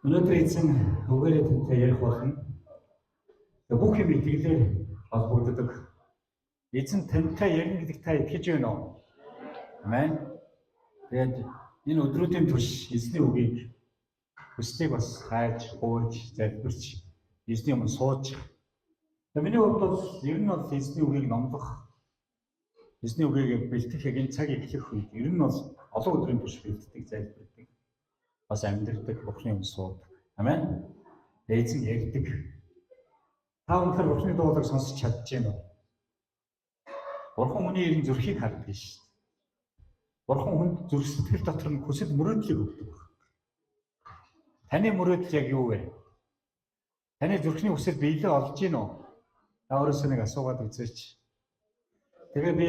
Өнөөдөр эзэн үгээрээ тантай ярих болно. Бүх юм итгэлээр холбогддог. Эзэн тантай ярина гэдэгт та итгэж байна уу? Амен. Тэгээд энэ өдрүүдийн турш эзний үгийг хүслийг бас хайж, гуйж, залбирч, эзний өмнө сууж. Миний хувьд бол ер нь бол эзний үгийг номлох, эзний үгийг бэлтгэх яг энэ цаг эхлэх үед ер нь бол олон өдрийн турш бэлтдэг, залбирдаг, бас амьдрдаг, Бурхны өмнө суудаг. Амен. Эзэн ярьдаг. Та өнөхөр Бурхны дуулыг сонсч чадж байна уу? Бурхан хүний ирэн зүрхийг хардаг шүү дээ. Бурхан хүнд зүрх сэтгэл дотор нь хүсэл мөрөөдлийг өгдөг. Таны мөрөөдөл яг юу вэ? Таны зүрхний хүсэл биелээ олж гин үү? Та өөрөөсөө нэг асуугаад үзээч. Тэгээ би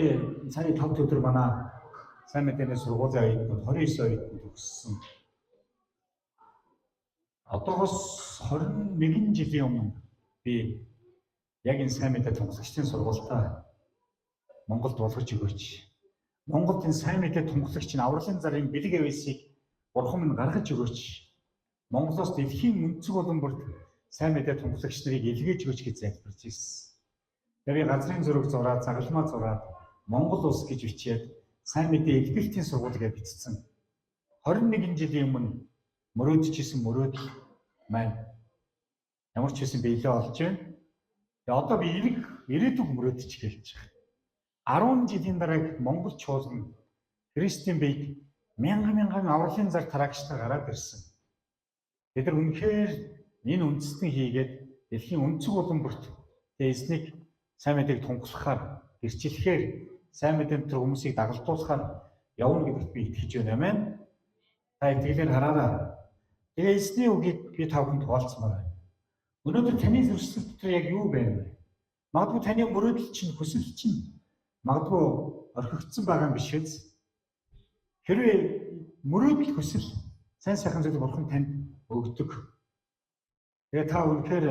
сая 5 өдөр манай сайн мэдээний сургуулийн оюутнууд 29 оюутнууд өгсөн. Одоогоос 21 жилийн өмнө би яг энэ сайн мэдээ тунхлагчдын сургуультаа Монголд болгож өгөөч. Монголд энэ сайн мэдээ тунхлагч нь авралын зарын бэлэг ависыг Бурхан минь гаргаж өгөөч. Монголоос дэлхийн өнцөг болон бүрт сайн мэдээ тунхлагч нарыг илгээж өгөөч гэж залбирч ирсэн. Тэгээ би газрын зураг зураад, загалмаа зураад Монгол улс гэж бичээд сайн мэдээ илгээгчдийн сургуулийг бичсэн. 21 жилийн өмнө мөрөөдчихсэн мөрөөдөл маань ямар ч хэсэн биелээ олж байна. Тэгээ одоо би ирээдүг мөрөөдчих гэлж байгаа. 10 жилийн дараа Монгол чуулган Христийн биед мянган авралын зар тараагчтай гараад ирсэн. Бид нар үнэхээр энэ үндэстэн хийгээд дэлхийн өнцөг болон бүрт эзнийг сайн мэдээг тунхлахаар, гэрчлэхээр сайн мэдээнд тэр хүмүүсийг дагалдуулахаар явна гэдэгт би итгэж байна. Амен. Та итгэлээр хараарай. Тэгээ эзний үгийг би та бүхэнд хуваалцмаар байна. Өнөөдөр таны зүрхсэл дотор яг юу байна вэ? Магадгүй таны мөрөөдөл чинь, хүсэл чинь магадгүй орхигдсон байгаа юм биш үү? Хэрвээ мөрөөдөл хүсэл сайн сайхан зүйл Бурхан танд өгдөг. Тэгээ та үнэхээр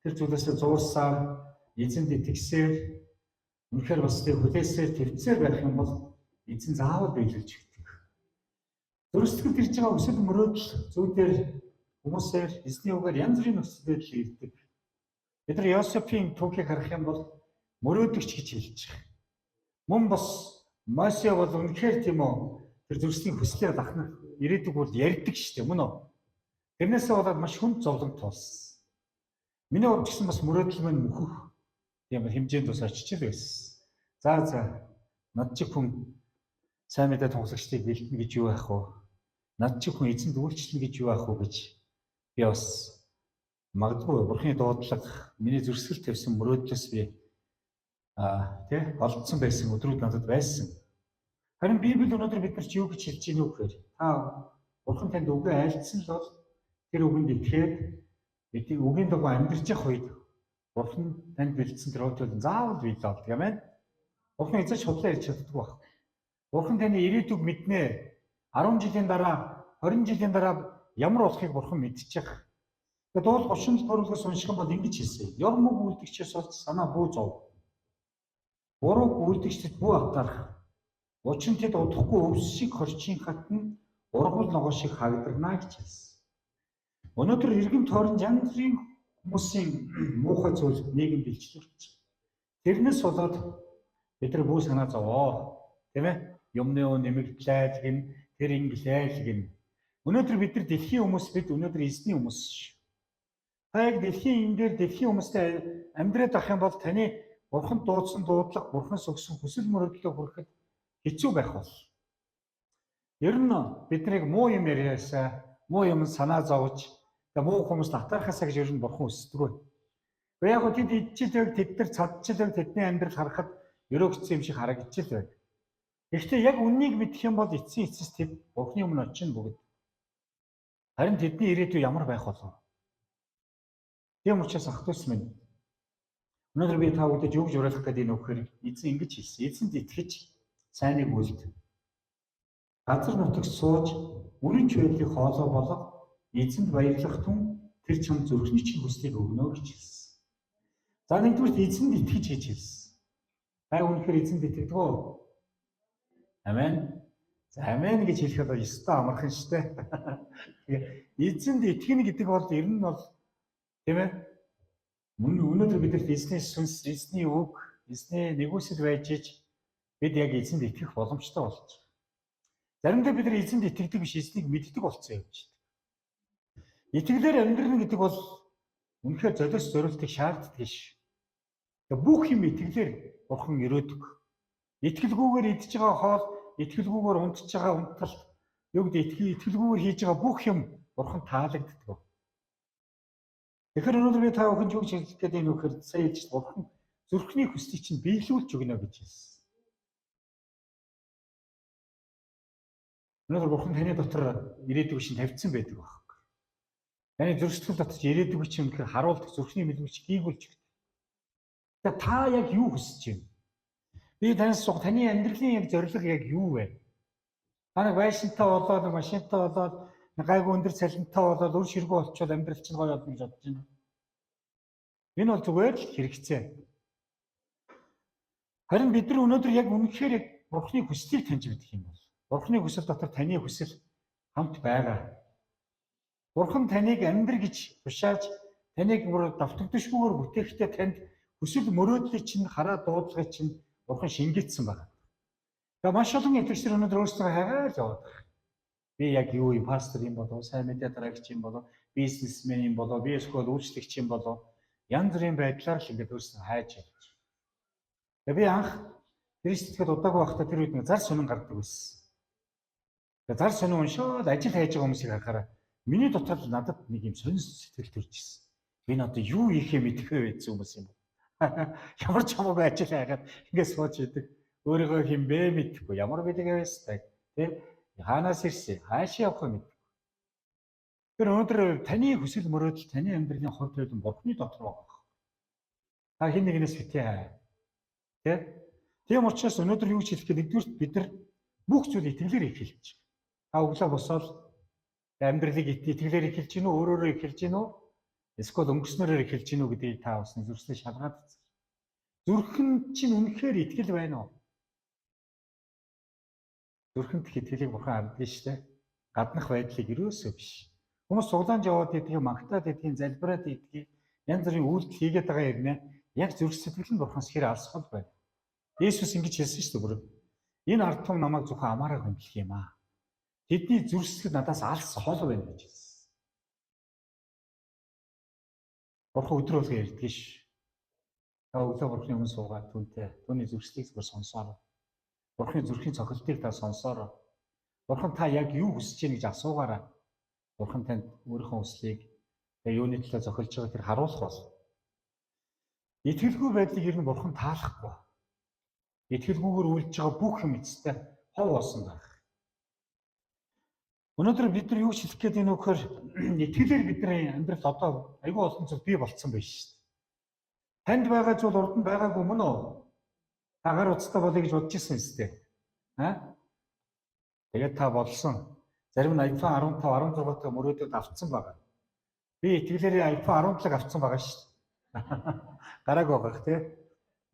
тэр зүйлээс зуурсаар, эзэнд итгэсээр, үнэхээр бас тэр хүлээсээр, твцээр байх юм бол эзэн заавал биелүүлж өгдөг. Зүрхсэтгэл ирж байгаа хүсэл мөрөөдөл зүйдээр хүмүүсээр эзний үгээр янз бүрийн нөхцөлөд ирдэг. Бид нар Йосефийн түүхийг харах юм бол мөрөөдөгч гэж хэлж байгаа. Мөн бас Мосе бол үнэхээр тийм үү тэр зүрхсэтгэлийн хүслээр дахна ирээдүг бол ярьдаг шүү дээ, мөн үү? Тэрнээсээ болоод маш хүнд зовлон туулсан. Миний хувьд ч гэсэн бас мөрөөдөл минь мөхөх тийм хэмжээнд бас очиж байсан. За над чих хүн сайн мэдээ тунхлагчдыг бэлтэн гэж юу байх вэ? Над чих хүн эзэнд үйлчлэн гэж юу байх вэ гэж би бас магадгүй Бурхны дуудлага миний зүрхсэл тавьсан мөрөөдлөөс би олдсон байсан өдрүүд надад байсан. Харин Библи өнөөдөр бид нар ч юу гэж хэлж байна вэ гэхээр та Бурхан танд үгээ айлтсан л бол тэр үгэнд итгээд бидний үгийн дагуу амьдарч явах үед Бурхан танд бэлдсэн тэр өдрүүд заавал биелээ болдог юм байна. Бурхан эзэж худлаа ярьж чаддаг байх. Бурхан таны ирээдүг мэднэ. 10 жилийн дараа, 20 жилийн дараа ямар болохыг Бурхан мэдчих. Тэгээд дуул 37 дуурайгаас унших юм бол ингэж хэлсэн. Ёрмог үлдэгчээс олж санаа бүү зов. Буруу үлдэгчдэд бүү атарах. Учир нь тэд удахгүй өвс шиг хорчин хатан ургал ногоо шиг хагдарна гэж хэлсэн. Өнөөдөр иргэн тойрон янз бүрийн хүмүүсийн муухай зүйл нийгэм бэлчлүүлж. Тэрнээс болоод бид нар бүү санаа зовоо. Тийм ээ? Юмны нэмэгдлээ гин, тэр инглээ гин. Өнөөдөр бид нар дэлхийн хүмүүс, бид өнөөдөр эзний хүмүүс шүү. Та яг дэлхийн энэ дээр дэлхийн хүмүүстэй амьдраад авах юм бол таны Бурханд дуудсан дуудлага, Бурханаас өгсөн хүсэл мөрөөдлөө хүрэхэд хэцүү байх бол. Ер нь биднийг муу юм яриасаа, муу юм санаа зовж, муу хүмүүст атархасаа гэж ер нь Бурхан хүсдэг бай. Гэхдээ яг тэд идчихдэг, тэд нар цадчихдаг, тэдний амьдрал харахад өрөөгцсөн юм шиг харагдчих л байна. Гэхдээ яг үннийг мэдэх юм бол эцсийн эцэс тэд Бурханы өмнө очино бүгд. Харин тэдний ирээдүй ямар байх болов? Тийм учраас ах トゥ ус минь. Өнөөдөр би та бүдэд юу гэж уриалах гэдэг энэ үгээр эзэн ингэж хэлсэн. Эзэнд итгэж сайныг үлд. Газар нутагт сууж үрэн чөөлийг хоолой болго эзэнд баярлах түн тэр чам зүрхний чинь хүслийг өгнө гэж хэлсэн. За нэгдүгээр эзэнд итгэж гэж хэлсэн. Та үнэхээр эзэнд итгэдэг үү? Амен. За амен гэж хэлэхэд өстой амархан шүү дээ. Эзэнд итгэнэ гэдэг бол ер нь бол тийм ээ. Мөн өнөөдөр бидэрт эзний сүнс, эзний үг, эзний нэгүсэл байж иж бид яг эзэнд итгэх боломжтой болж. Заримдаа бид нар эзэнд итгэдэг биш, эзнийг мэддэг болцсон юм шүү дээ. Итгэлээр амьдрна гэдэг бол үнэхээр золиос зориултыг шаарддаг ш. Бүх юм итгэлээр бурхан өрөөдөг. Итгэлгүйгээр идж байгаа хоол, итгэлгүйгээр унтж байгаа унталт, юу гэдэг итгэлгүйгээр хийж байгаа бүх юм бурхан таалагддаг. Тэгэхээр өнөөдөр би та бүхэнд юу гэж хэлэх гээд энэ үхээр сая хэлж бурхан зүрхний хүслийг чинь биелүүлж өгнө гэж хэлсэн. Өнөөдөр бурхан таны дотор ирээдүг шин тавьсан байдаг байхгүй. Таны зүрх сэтгэл дотор ирээдүг чинь үнэхээр харуулдаг зүрхний мэлгүүч гүйгүүлж өгдөг. Тэгэхээр та яг юу хүсэж байна? Би танаас асуух таны амьдралын яг зорилго яг юу вэ? Та нэг байшинтай болоод, машинтай болоод, гайгүй өндөр цалинтай болоод үр ширгүү болчихвол амьдрал чинь гоё болно гэж бодож байна. Энэ бол зүгээр л хэрэгцээ. Харин бид нар өнөөдөр яг үнэхээр яг бурхны хүслийг таньж мэдэх юм бол бурхны хүсэл дотор таны хүсэл хамт байгаа. Бурхан таныг амьдр гэж тушааж таныг давтагдшгүйгээр бүтээхдээ танд хүсэл мөрөөдлийг чинь хараа дуудлагыг чинь бурхан шингээсэн байна. Тэгээ маш олон итгэгчид өнөөдөр өөрсдөө хайгаад яваад байна. Би яг юу юм, пастор юм болов, сайн мэдээ дараагч юм болов, бизнесмен юм болов, би эсвэл үйлчлэгч юм болов, янз бүрийн байдлаар л ингээд өөрсдөө хайж явж. Тэгээ би анх Христэд удаагүй байхдаа тэр үед нэг зар сонин гардаг байсан. Тэгээ зар сонин уншаад ажил хайж байгаа хүмүүсийг харахаараа миний дотор надад нэг юм сонин сэтгэл төрж ирсэн. Би одоо юу хийхээ мэдэхээ байсан хүмүүс юм. Ямар ч хамаагүй ажил хайгаад ингээд сууж идэг. Өөрийгөө хинбэ мэдэхгүй, ямар бидгээ байстай. Тэ хаанаас ирсэн, хаашаа явах юм мэдэхгүй. Тэр өнөөдөр таны хүсэл мөрөөдөл таны амьдралын хувь тавилан бурхны дотор байгаа. Та хэн нэгнээс битээ хай. Тэ? Тийм учраас өнөөдөр юу гэж хэлэх гээд нэгдүгээр бид нар бүх зүйл итгэлээр эхэлж. Та өглөө босоод амьдралыг итгэлээр эхэлж гинөө, өөрөөрөө эхэлж гинөө, эсвэл өнгөрснөөр эхэлж гинөө гэдгийг та бас зүрхсээ шалгаад үзье. Зүрхэн чинь үнэхээр итгэл байна уу? Зүрхэнд итгэлийг бурхан авдаг шүү дээ. Гаднах байдлыг ерөөсөө биш. Хүмүүс суглаанд яваад идэх, магтаад идэх, залбираад идэх, янз бүрийн үйлдэл хийгээд байгаа юм нэ. Яг зүрх сэтгэл нь бурханс хэрэг алсгал байна. Есүс ингэж хэлсэн шүү дээ. Энэ ард түмэн намайг зөвхөн амаараа хөндлөх юм аа. Тэдний зүрх сэтгэл надаас алс хол байна гэж хэлсэн. Бурхан өдөр болгоо ярьдаг ш. Та өглөө бурханы өмнө суугаад түүнтэй түүний зүрх сэтгэлийг зүгээр сонсоорой. Бурханы зүрхийн цохилтыг та сонсоорой. Бурхан та яг юу хүсэж байна гэж асуугаарай. Бурхан танд өөрийнхөө хүслийг тэгээ юуны төлөө зохиолж байгааг тэр харуулах бол. Итгэлгүй байдлыг ер нь бурхан таалахгүй. Итгэлгүйгээр үйлдэж байгаа бүх юм эцэстээ хов болсон байх. Өнөөдөр бид нар юу ч хэлэх гээд энэ өгөхөр итгэлээр бидний амьдрал одоо айгүй олон зүйл бий болцсон байж шүү дээ. Танд байгаа зүйл урд нь байгаагүй мөн үү? Тагаар уцтай болъё гэж бодож ирсэн үстэй. Тэгээд та болсон. Зарим нь iPhone 15, 16-т мөрөөдөд авцсан байгаа. Би итгэлээр iPhone 17 авцсан байгаа шүү дээ. Гарааг байгаах тий.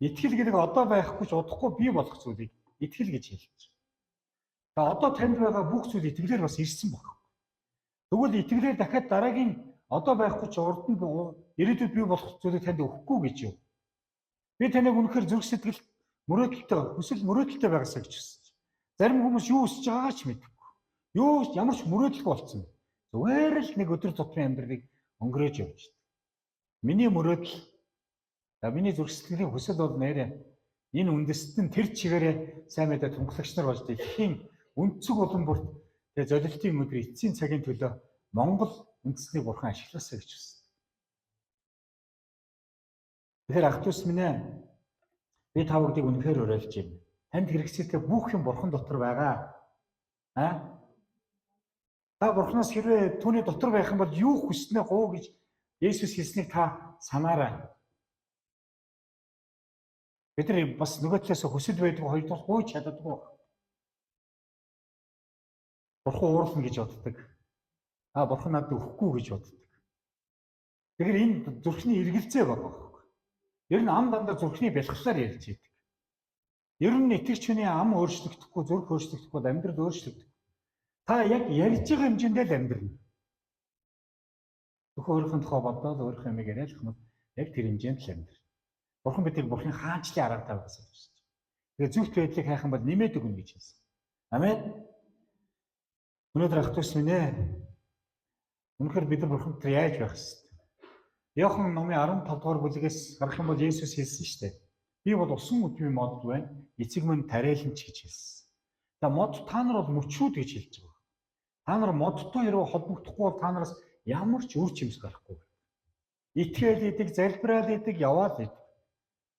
Итгэл гэдэг одоо байхгүй ч удахгүй бий болох зүйлийг итгэл гэж хэлж. За одоо танд байгаа бүх зүйл итгэлээр бас ирсэн баг. Тэгвэл итгэлээр дахиад дараагийн одоо байхгүй ч урд нь ирээдүйд бий болох зүйлийг танд өгөхгүй гэж юу? Би таныг үнэхээр зүрх сэтгэл мөрөөдөлтэй, хүсэл мөрөөдөлтэй байгаасаа гэж хүсэж. Зарим хүмүүс юу хүсэж байгаагаа ч мэдэхгүй. Ямар ч мөрөөдөлгүй болцсон. Зүгээр л нэг өдөр тутмын амьдралыг өнгөрөөж явж байна. Миний мөрөөдөл, миний зүрх сэтгэлийн хүсэл бол нэрээ энэ үндэстэн тэр чигээрээ сайн мэдээ тунгалагч нар болж дэлхийн өнцөг улам бүрт тэгээ золилтын өдөр эцсийн цагийн төлөө Монгол үндэснийг бурхан ашигласаа гэж хүссэн. Тэгэхээр ах トゥ ус минь ээ, би та бүгдийг үнэхээр уриалж байна. Танд хэрэгцээтэй бүх юм бурхан дотор байгаа. Та бурханаас хэрвээ түүний дотор байх юм бол юу хүснээ гоо гэж Есүс хэлснийг та санаарай. Бид нар бас нөгөө талаас хүсэл байдаг, хоёрдугаар гуйж чаддаггүй. Бурхан уурлна гэж боддог. Бурхан надад өгөхгүй гэж боддог. Тэгэхээр энэ зүрхний эргэлзээ байгаа. Ер нь ам дандаа зүрхний бэлхлаар ярьж байдаг. Ер нь итгэгч хүний ам өөрчлөгдөхгүй, зүрх өөрчлөгдөхгүй, амьдрал өөрчлөгдөхгүй. Та яг ярьж байгаа хэмжээндээ л амьдрна. Зөвхөн өөрийнхөө тухай бодоод өөрийнхөө юмыг яриад хүмүүс яг тэр хэмжээнд л амьдрна. Бурхан биднийг Бурханы хаанчлалын аргатай байгаасаа гэж. Тэгээ зүгт байдлыг хайх юм бол нэмээд өгнө гэж хэлсэн. Амен. Өнөөдөр ах トゥ ус минь ээ. Үнэхээр бид нар Бурханд яаж байх вэ? Иохан номын 15 дугаар бүлгээс гарах юм бол Есүс хэлсэн шүү дээ. Би бол усан үдмийн мод байна. Эцэг минь тариаланч гэж хэлсэн. За мод та нар бол мөчүүд гэж хэлж байгаа. Та нар модтой хэрэг холбогдохгүй бол та нараас ямар ч үр жимс гарахгүй. Итгэл идэг, залбирал идэг, яваад идэг.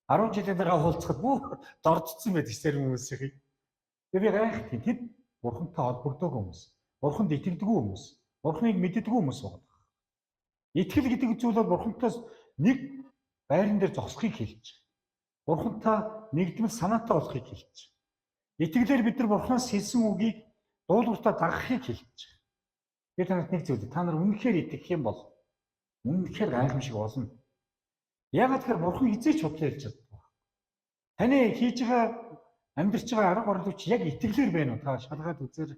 10 жилийн дараа уулзахад бүх дордсон байдаг зэрэг хүмүүсийг. Тэгээ би гайхах тийм тэд Бурхантай холбогддог хүмүүс. Бурханд итгэдэг хүмүүс. Бурханыг мэддэг хүмүүс байна. Итгэл гэдэг зүйл бол Бурхантаас нэг байран дээр зогсохыг хэлж байгаа. Бурхантай нэгдмэл санаатай болохыг хэлж байгаа. Итгэлээр бид нар Бурханаас хэлсэн үгийг дуулууртаа дагахыг хэлж байгаа. Би танад нэг зүйл. Та нар үнэхээр итгэх юм бол үнэхээр гайхамшиг болно. Яагаад гэхээр Бурхан хизээч бодлоо хэлж чаддаг. Таны хийж байгаа амьдрч байгаа арга барил чи яг итгэлээр байна уу? Та шалгаад үзээр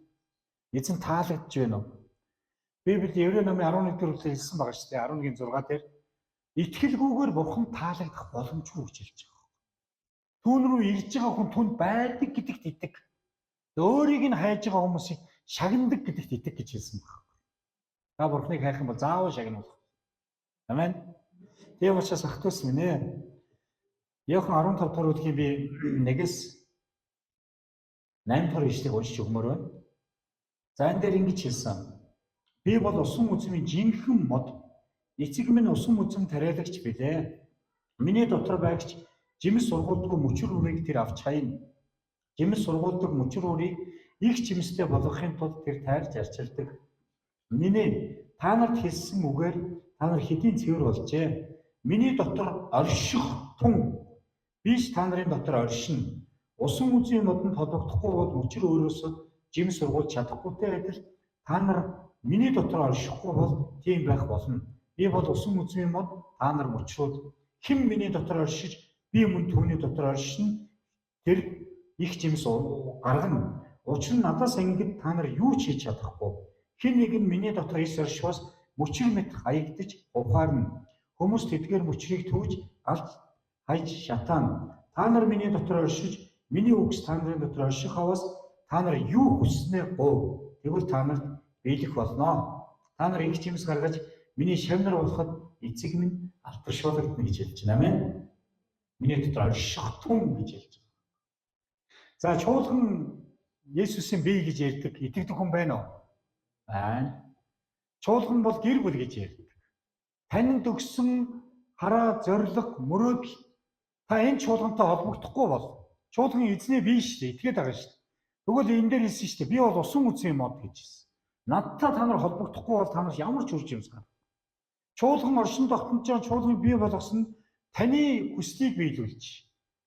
эзэн таалагдж байна уу? Библи Еврей номын 11 дэх бүлгээр хэлсэн байгаа шүү дээ. 11-6 дээр итгэлгүйгээр Бурхан таалагдах боломжгүй гэж хэлж байгаа. Түүн рүү ирж байгаа хүн түнд байдаг гэдэгт итэг. Өөрийг нь хайж байгаа хүмүүсийг шагнадаг гэдэгт итэг гэж хэлсэн байна. Та Бурханыг хайх юм бол заавал шагнах. Амен. Тийм учраас ах トゥ ус минь ээ. Иохан 15 дугаар бүлгийн би 1-с 8 дугаар ишлэгийг уншиж өгмөр байна. За энэ дээр ингэж хэлсэн. Би бол усан үзмийн жинхэнэ мод. Эцэг минь усан үзм тариалагч билээ. Миний дотор байгч жимс сургуулдгүй мөчөр үрийг тэр авч хайна. Жимс сургуулдаг мөчөр үрийг их жимстэй болгохын тулд тэр тайрч арчилдаг. Минь та нарт хэлсэн үгээр та нар хэдийн цэвэр болжээ. Миний дотор орших тун биш та нарын дотор оршино. Усан үзмийн модонд холбогдохгүй бол мөчөр өөрөөсөө жимс сургуулж чадахгүйтэй адил та нар миний дотор оршихгүй бол тийм байх болно. Би бол усан үзмийн мод, та нар мөчрүүд. Хэн миний дотор оршиж, би мөн түүний дотор оршино. Тэр их жимс гаргана. Учир нь надаас ингэж та нар юу ч хийж чадахгүй. Хэн нэг нь миний дотор ис оршихоос мөчр мэт хаягдаж ухаарна. Хүмүүс тэдгээр мөчрийг түүж алж хайж шатаана. Та нар миний дотор оршиж, миний үгс та нарын дотор орших хаваас та нар юу хүснээ гов. Тэгвэл та нарт биелэх болно. Та нар их жимс гаргаж миний шавнар болоход эцэг минь алдаршуулгадна гэж хэлж байна. Амен. Миний дотор орших тун гэж хэлж байна. За чуулган Есүсийн бие гэж ярьдаг итгэдэг хүн байна уу? Байна. Чуулган бол гэр бүл гэж ярьдаг. Танинд өгсөн хараа, зориг, мөрөөдөл та энэ чуулгантай холбогдохгүй бол чуулган эзний бие шүү дээ. Итгээд байгаа шүү дээ. Тэгвэл энэ дээр хэлсэн шүү дээ. Би бол усан үзмийн мод гэж хэлсэн. Надтай та нар холбогдохгүй бол та нар ямар ч үр жимс гарна. Чуулган оршин тогтнож чуулган бий болгосон таны хүслийг биелүүлж,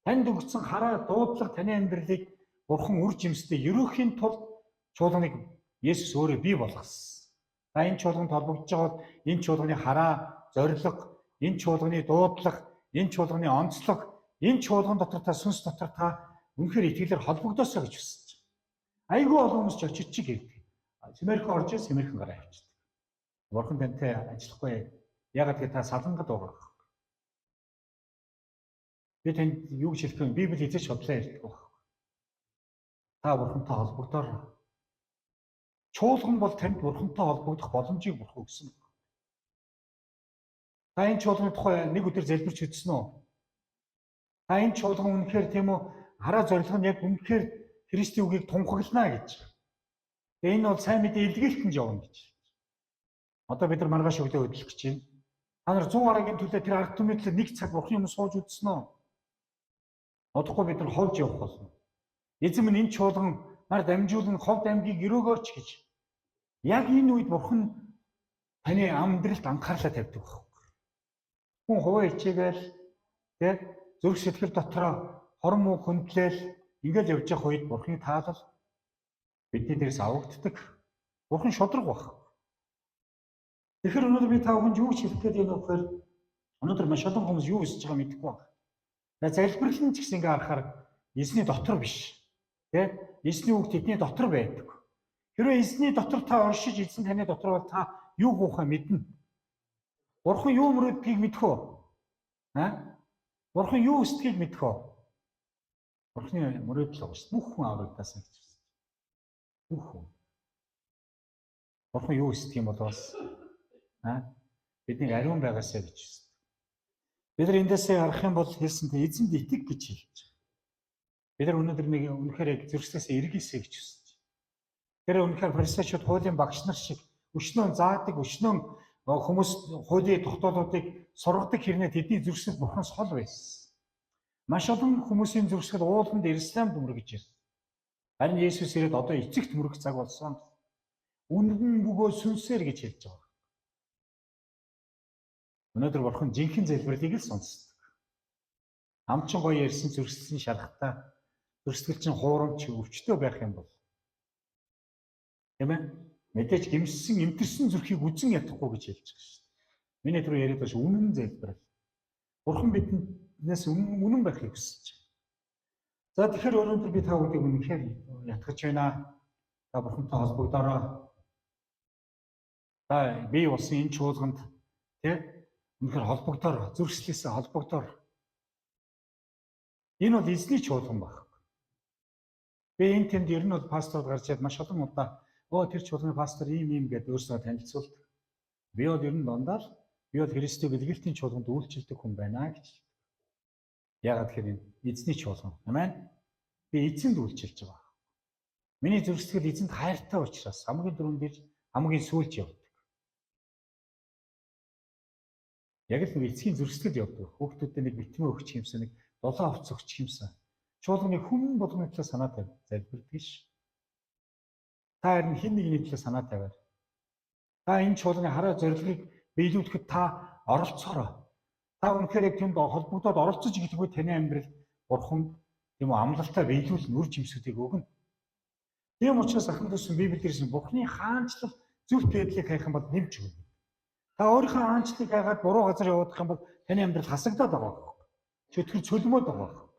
танд өгсөн хараа, дуудлага, таны амьдралыг Бурхан үр жимстэй ерөөхийн тулд чуулганыг Есүс өөрөө бий болгосон. Та энэ чуулганд холбогдож байгаа бол энэ чуулганы хараа, зориг, энэ чуулганы дуудлага, энэ чуулганы онцлог, энэ чуулган дотор та сүнс дотор та үнэхээр итгэлээр холбогдосоо гэж хүсэж байна. Айгүй олон хүмүүс ч очиж чиг хэлдэг. Сэмэрхэн орж ир сэмэрхэн гараа явчихдаг. Бурхан тантай ажиллахгүй. Ягаад гэвэл та салангад байгаа. Би танд юу гэж хэлэх вэ? Библи эзэж бодлоо ярьдаг баг. Та Бурхантай холбогдоор. Чуулган бол танд Бурхантай холбогдох боломжийг Бурхан өгсөн. Та энэ чуулганы тухай нэг өдөр залбирч үзсэн үү? Та энэ чуулган үнэхээр тийм үү хараа зориг нь яг үнэхээр Христийн үгийг тунхаглана гэж. Тэгээ энэ бол сайн мэдээ илгээлтэнд явна гэж. Одоо бид нар маргааш өглөө хөдлөх гэж байна. Та нар 100 гарагийн төлөө тэр ард түмэдлээ нэг цаг Бурханы өмнө сууж үзсэн үү? Одохгүй бид нар ховж явах болно. Эзэн минь энэ чуулган нар дамжуулан ховд аймгийг өрөөгөөч гэж. Яг энэ үед Бурхан таны амьдралд анхаарлаа тавьдаг байна. Хүн хуваа хичээгээл тэг зүрх сэтгэл дотроо хорон муу хөндлөөл ингээл явж явах үед Бурханы таалал бидний дээрээс авагддаг. Бурхан шудраг баг. Тэгэхээр өнөөдөр би та бүхэнд юу ч хэлэх гээд байна вэ гэхээр өнөөдөр маш олон хүмүүс юу хийж байгаа мэдэхгүй байна. Залбирлын ч гэсэн ингээ харахаар эзний дотор биш. Тэ? Эзний үг тэдний дотор байдаг. Хэрвээ эзний дотор та оршиж эзэн таны дотор бол та юу гоохаа мэднэ. Бурхан юу мөрөдгийг мэдэх үү? Бурхан юу өсдгийг мэдэх үү? Бурханы мөрөөдөл байгаа шүү. Бүх хүн аврагдаасан гэж байна. Бүх хүн. Бурхан юу өсдгийг бол бас бидний ариун байгаасаа гэж байна. Бид нар эндээсээ харах юм бол хэлсэнтэй эзэнд итэг гэж хэлж байгаа. Бид нар өнөөдөр нэг үнэхээр яг зөрчлөөсөө эргээсэй гэж хүсэж байна. Тэр үнэхээр фарисеучуд хуулийн багш нар шиг өшнөө заадаг, өшнөө хүмүүс хуулийн тогтоолуудыг сургадаг хэрнээ тэдний зөрсөл Бурханаас хол байсан. Маш олон хүмүүсийн зөрсгөл ууланд Иерусалимд мөргөж ирсэн. Харин Есүс ирээд одоо эцэгт мөрөх цаг болсон. Үнэн бөгөө сүнсээр гэж хэлж байгаа. Өнөөдөр Бурхан жинхэнэ залбирлыг л сонсдог. Амчин гоё ярьсан зөрсөлтийн шарахтай зөрсгөлчин хуурамч өвчтөө байх юм бол тийм ээ мэдээж гимссэн эмтэрсэн зүрхийг үзэн ядахгүй гэж хэлж байгаа шүү дээ. Миний түрүү яриад байгаа үнэн залбирал. Бурхан биднээс үнэн байхыг хүсэж байна. За тэгэхээр өнөөдөр би та бүхэнд үнэхээр ятгах байна. Та Бурхантай холбогдороо. Та бие болсон энэ чуулганд тийм үнэхээр холбогдороо, зөрчлөөсөө холбогдороо. Энэ бол эзний чуулган баг. Би энэ тэнд ер нь бол пасторд гарч яд маш олон удаа тэр чуулганы пастор ийм гэдээ өөрсдөө танилцуулдаг. Би бол ер нь дандаа би бол Христийн бэлгэлтийн чуулганд үйлчлдэг хүн байна гэж. Яагаад гэхээр энэ эзний чуулган. Амен. Би эзэнд үйлчилж байгаа. Миний зөрсгөл эзэнд хайртай учраас хамгийн дөрөнд ирж хамгийн сүүлд явдаг. Яг л нэг эцгийн зөрсгөл явдаг. Хүүхдүүдэд нэг витамин өгч юмсан, нэг долоо овц өгч юмсан. Чуулганы хүн болгоны төлөө санаа залбирдаг ш. Та харин хэн нэгний төлөө санаа тавиар. Та энэ чуулганы хараа зорилгыг биелүүлэхэд та оролцоорой. Та үнэхээр яг тэнд холбогдоод оролцож игэлгүй таны амьдрал Бурхан тийм үү амлалтаа биелүүлэн үр жимсүүдийг өгнө. Тийм учраас ахын төсөн Библиэд ирсэн Бурханы хаанчлал зөвхт байдлыг хайх юм бол нэмж өгнө. Та өөрийнхөө хаанчлалыг хайгаад буруу газар явах юм бол таны амьдрал хасагдаад байгаа. Чөтгөр цөлмөөд байгаа.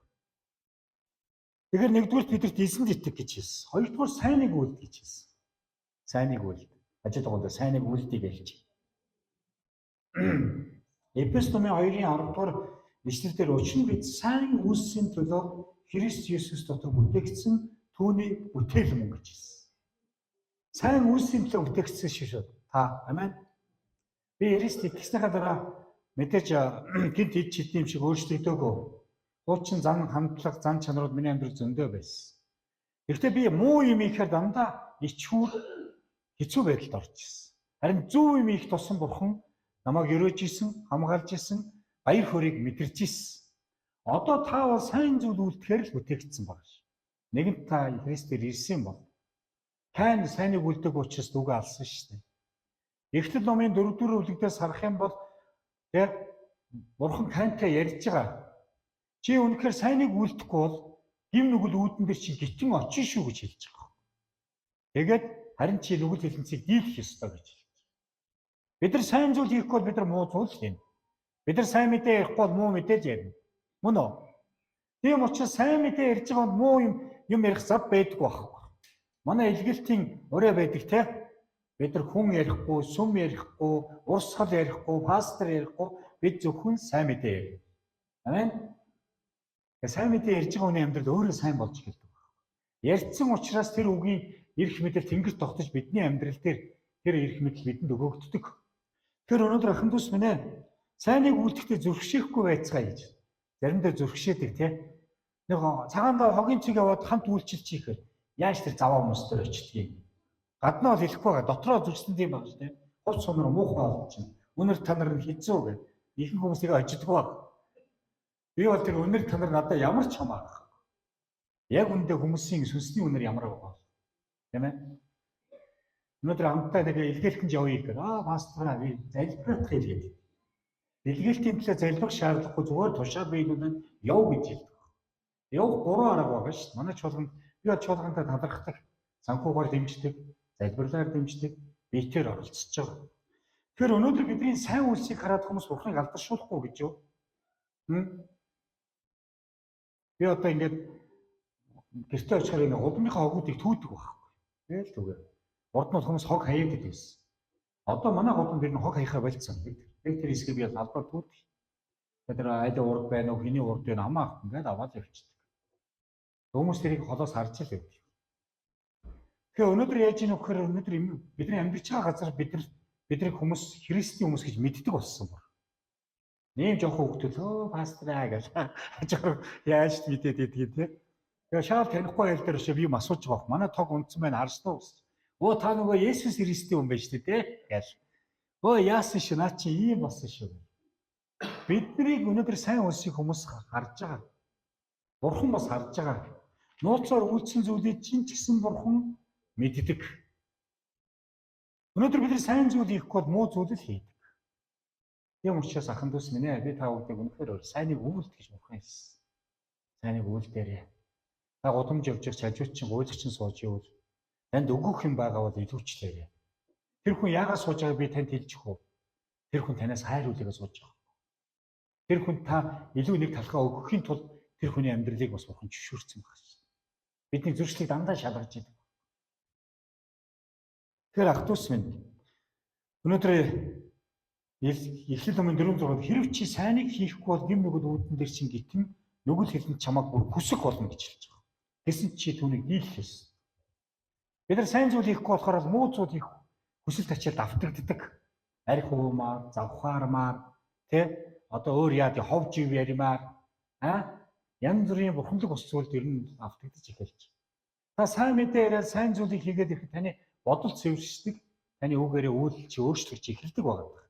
Тэгэхээр нэгдүгээр бидэрт эзэнд итэг гэж хэлсэн. Хоёрдугаар сайныг үлд гэж хэлсэн. Сайныг үлд. Ажил гоодоо сайныг үлдийг хэлж. Эфес номын 2-ын 10 дугаар ишлэлээр өчнө бид сайн үйлсийн төлөө Христ Есүс дотор бүтээгдсэн түүний бүтээл мөн гэж хэлсэн. Сайн үйлсийн төлөө бүтээгдсэн шүү. Та амен. Би Христ итгэснийхаа дараа мэдээж гинт ид чидний юм шиг өөрчлөгдөөгүй. Хуучин зан хамтлаг зан чанарууд миний амьдрал зөндөө байсан. Гэхдээ би муу юм ихээр дандаа ичхүүр хэцүү байдалд орж ирсэн. Харин зөв юм их туссан Бурхан намайг өрөөж исэн, хамгаалж исэн, баяр хөөргийг мэдэрч исэн. Одоо та бол сайн зүйл үлдэхээр л бүтээгдсэн баг ш. Нэгэнт та Христээр ирсэн бол тань сайныг үлдэх учраас дүгэ алсан шүү дээ. Эхлэл номын 4-р бүлэгдээс харах юм бол тэр Бурхан тантай ярьж байгаа. Чи үнэхээр сайныг үлдэхгүй бол гим нүгэл үүдэн дээр чи гитэн очин шүү гэж хэлж байгаа. Тэгээд харин чи нүгэл хэлэнцгийг дийлэх ёстой гэж хэлж байгаа. Бид нар сайн зүйл хийхгүй бол бид нар муу зүйл хийнэ. Бид нар сайн мэдээ ярихгүй бол муу мэдээж ярина. Мөн үү? Тийм учраас сайн мэдээ ярьж байгаа муу юм ярих зав байдаггүй байхгүй. Манай илгээлтийн ураа байдаг те. Бид нар хүн ярихгүй, сүм ярихгүй, урс хал ярихгүй, пастор ярихгүй, бид зөвхөн сайн мэдээ ярина. Амен. Сайн мэдээ ярьж байгаа хүний амьдрал өөрөө сайн болж эхэлдэг байна. Ярьсан учраас тэр үгийн эрх мэдэл тэнгэрт тогтож бидний амьдрал дээр тэр эрх мэдэл бидэнд өгөгддөг. Тэр өнөөдөр ахын дүүс минь ээ сайныг үлдэхдээ зөрчшөөхгүй байцгаа гэж. Заримдаа зөрчшөөдөг тий. Нэг цагаандаа хогийн цэг яваад хамт үйлчилж хийхээр яаж тэр заваа хүмүүс төр очдгийг. Гаднаа бол хэлэхгүй байгаа. Дотроо зүрхсэн тийм байна тий. Хувц сумаар муухай болж байна. Үнэр та нар хэзээ үг. Ихэнх хүмүүс тийг очдгоо баг. Би бол тэр үнэр та нар надад ямар ч хамаагүй. Яг үндэ хүмүүсийн сүнсний үнэр ямар байгаа. Тийм ээ. Өнөөдөр хамтдаа нэг илгээлтэнд явъя гэхээр пастораа би залбирах хэлгээд. Илгээлтийн төлөө залбирах шаардлагагүй зүгээр тушаад биелүүлэн яв гэж хэлдэг. Явах гурван арга байгаа шүү дээ. Манай чуулганд би бол чуулгантай талархдаг. Санхүүгээр дэмждэг, залбирлаар дэмждэг, биетээр оролцож байгаа. Тэгэхээр өнөөдөр бидний сайн үйлсийг хараад хүмүүс Бурханыг алдаршуулахгүй гэж юу? Би одоо ингээд гэртээ очихоор энэ удмынхаа огуудыг түүдэг байхгүй. Тэгэл түгээ. Урд нь хүмүүс хог хаяад байсан. Одоо манай голомт ер нь хог хаяхаа болцсон. Тэр хэсгийг би албаар түүх. Тэр айл урд байна уу, хэний урд байна хамаах ингээд аваад явчихдаг. Хүмүүс тэрийг холоос харж л байв. Тэгэхээр өнөөдөр яаж ийм вөхөр өнөөдөр бидний амьдарч байгаа газар бидний хүмүүс христийн хүмүүс гэж мэддэг болсон байна. Нэм жоохон хөвгтөл пастраа гэж хажуугаар яаж мэдээд идэх те. Тэгээ шал танихгүй айл дээр шив юм асууж байгаа. Манай тог унтсан байна харснаа гэсэн. Өө та нөгөө Есүс Христийн хүн байж тээ гэл. Өө яасан ш наа чи ийм болсон шүү. Биднийг өнөөдөр сайн үлсэх хүмүүс харж байгаа. Бурхан бас харж байгаа. Нууцаар үйлцэн зүйлийг чинь ч гэсэн бурхан мэддэг. Өнөөдөр бид сайн зүйл хийхгүй бол муу зүйл л хийдэг. Тийм учраас ахын дүүс минь би та бүхэнд үнэхээр сайныг үйлдэх гэж бурхан хэлсэн. Сайныг үйлдээрээ. Та гудамж явж чалжууч чинь гуйлагчин сууж ивэл танд өгөх юм байгаа бол илүүчлээрэй. Тэр хүн яагаад сууж байгааг би танд хэлчих үү? Тэр хүн танаас хайр үлээгээ сууж байгаа. Тэр хүн та илүү нэг талхаа өгөхийн тулд тэр хүний амьдралыг бас бурхан зөвшөөрсөн байна. Бидний зөрчлийг дандаа шалгаж идэг. Тэгэхээр ах дүүс минь өнөөдөр Эхлэл номын 4:6-д хэрв чи сайныг хийхгүй бол гим нүгэл үүдэн дээр чинь гитэн нүгэл хэлэнд чамайг бүр хүсэх болно гэж хэлж байгаа. Гэсэн чи түүнийг дийлхээс. Бид нар сайн зүйл хийхгүй болохоор муу зүйл хийх хүсэл тачаалд автагддаг. Арх уумаар, завхаармаар, тэ одоо өөр яад хов жив яримаар янз бүрийн бурханлаг ус зүйлд ер нь автагдаж эхэлж. Та сайн мэдээ яриад сайн зүйлийг хийгээд ирэхэд таны бодол цэвэршдэг, таны үгээрээ үйл чи өөрчлөгдөж эхэлдэг байгаа.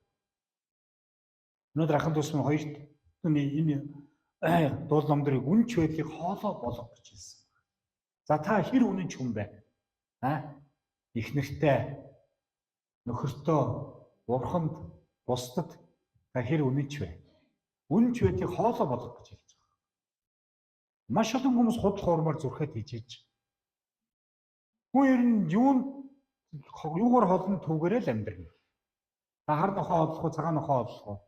Өнөөдөр ахын дүүс минь хоёрт энэ дуул номдрыг үнч байдлыг хоолоо болгох гэж хэлсэн. За та хэр үнэнч хүн бэ? Их нэртэй, нөхөртөө, бурханд, бусдад та хэр үнэнч вэ? Үнэнч байдлыг хоолоо болгох гэж хэлж байгаа. Маш олон хүмүүс худал хуурмаар зүрхэд хийж. Хүн ер нь юугаар холно түүгээрээ л амьдрна. Та хар нохоо олох уу, цагаан нохоо олох уу?